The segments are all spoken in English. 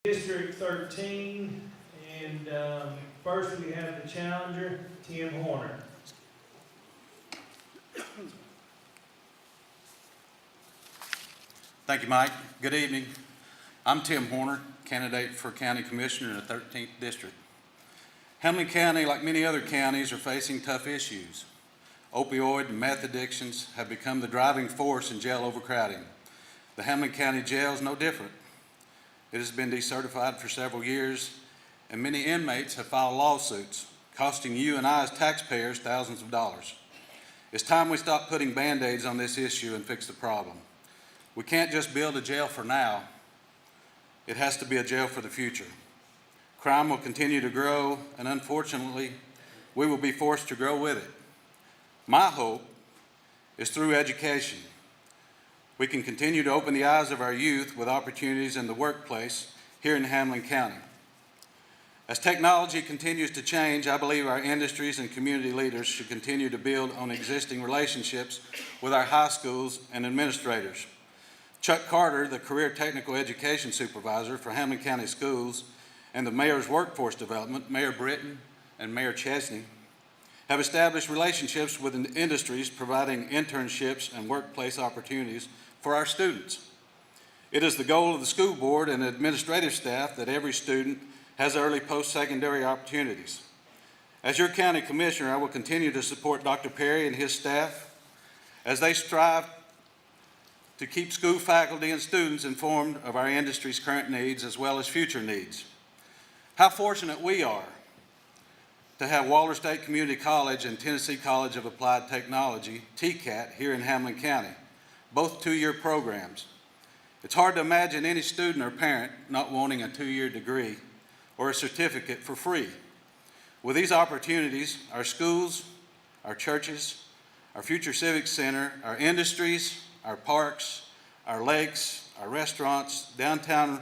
District 13, and first we have the challenger, Tim Horner. Thank you, Mike. Good evening. I'm Tim Horner, candidate for County Commissioner in the 13th District. Hamblen County, like many other counties, are facing tough issues. Opioid and meth addictions have become the driving force in jail overcrowding. The Hamblen County Jail is no different. It has been decertified for several years, and many inmates have filed lawsuits, costing you and I as taxpayers thousands of dollars. It's time we stop putting Band-Aids on this issue and fix the problem. We can't just build a jail for now. It has to be a jail for the future. Crime will continue to grow, and unfortunately, we will be forced to grow with it. My hope is through education. We can continue to open the eyes of our youth with opportunities in the workplace here in Hamblen County. As technology continues to change, I believe our industries and community leaders should continue to build on existing relationships with our high schools and administrators. Chuck Carter, the Career Technical Education Supervisor for Hamblen County Schools, and the Mayor's Workforce Development, Mayor Britton and Mayor Chesney, have established relationships with industries providing internships and workplace opportunities for our students. It is the goal of the school board and administrative staff that every student has early post-secondary opportunities. As your county commissioner, I will continue to support Dr. Perry and his staff as they strive to keep school faculty and students informed of our industry's current needs as well as future needs. How fortunate we are to have Waller State Community College and Tennessee College of Applied Technology, TCAT, here in Hamblen County, both two-year programs. It's hard to imagine any student or parent not wanting a two-year degree or a certificate for free. With these opportunities, our schools, our churches, our future civic center, our industries, our parks, our lakes, our restaurants, downtown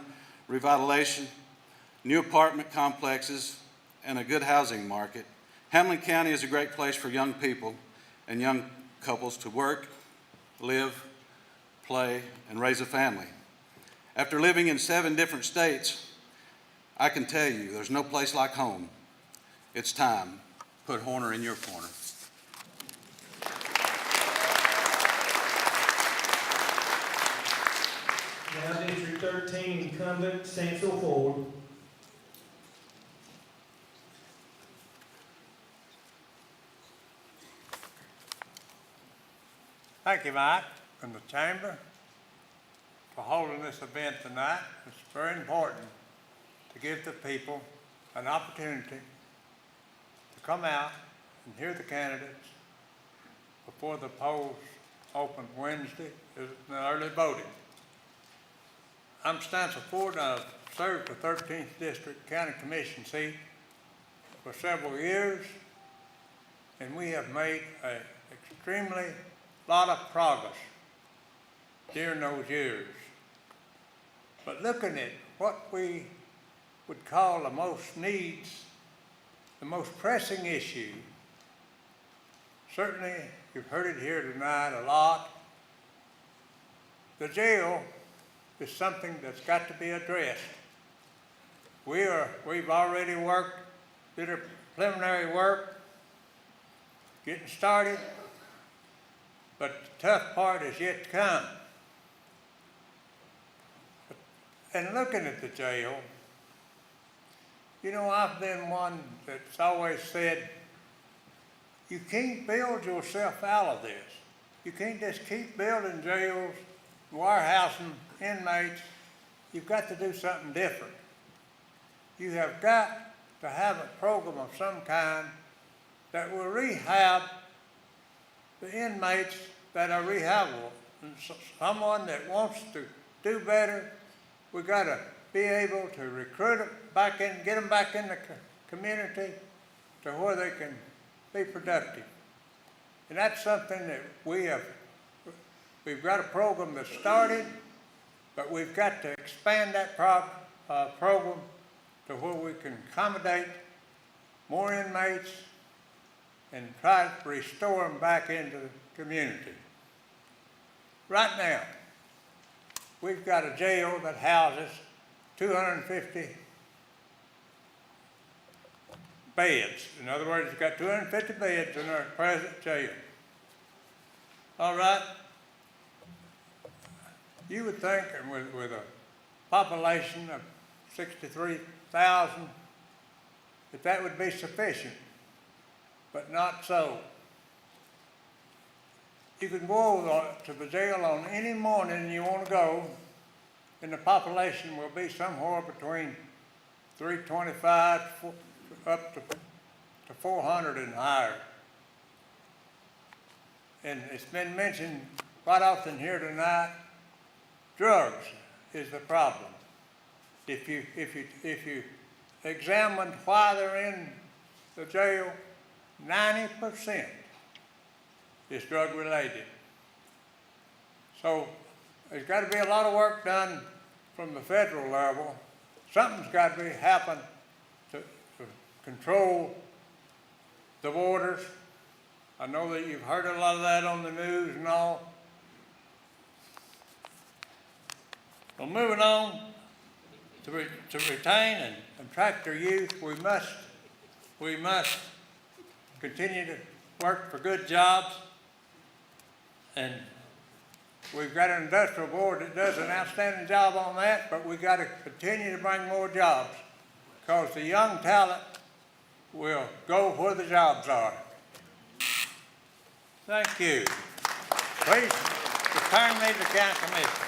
revitalization, new apartment complexes, and a good housing market, Hamblen County is a great place for young people and young couples to work, live, play, and raise a family. After living in 7 different states, I can tell you there's no place like home. It's time. Put Horner in your corner. Now District 13, incumbent, Stancil forward. Thank you, Mike, and the Chamber for holding this event tonight. It's very important to give the people an opportunity to come out and hear the candidates before the polls open Wednesday in the early voting. I'm Stancil Ford. I've served the 13th District County Commission seat for several years, and we have made an extremely lot of progress during those years. But looking at what we would call the most needs, the most pressing issue, certainly you've heard it here tonight a lot, the jail is something that's got to be addressed. We've already did a preliminary work, getting started, but the tough part is yet to come. And looking at the jail, you know, I've been one that's always said, you can't build yourself out of this. You can't just keep building jails, warehousing inmates. You've got to do something different. You have got to have a program of some kind that will rehab the inmates that are rehabable. And someone that wants to do better, we got to be able to recruit them back in, get them back in the community to where they can be productive. And that's something that we've got a program that started, but we've got to expand that program to where we can accommodate more inmates and try to restore them back into the community. Right now, we've got a jail that houses 250 beds. In other words, it's got 250 beds in our present jail. All right? You would think with a population of 63,000 that would be sufficient, but not so. You can go to the jail on any morning you want to go, and the population will be somewhere between 325 up to 400 and higher. And it's been mentioned quite often here tonight, drugs is the problem. If you examine why they're in the jail, 90% is drug related. So there's got to be a lot of work done from the federal level. Something's got to happen to control the borders. I know that you've heard a lot of that on the news and all. Well, moving on, to retain and attract our youth, we must continue to work for good jobs. And we've got an industrial board that does an outstanding job on that, but we've got to continue to bring more jobs, because the young talent will go where the jobs are. Thank you. Please return me to the county commission.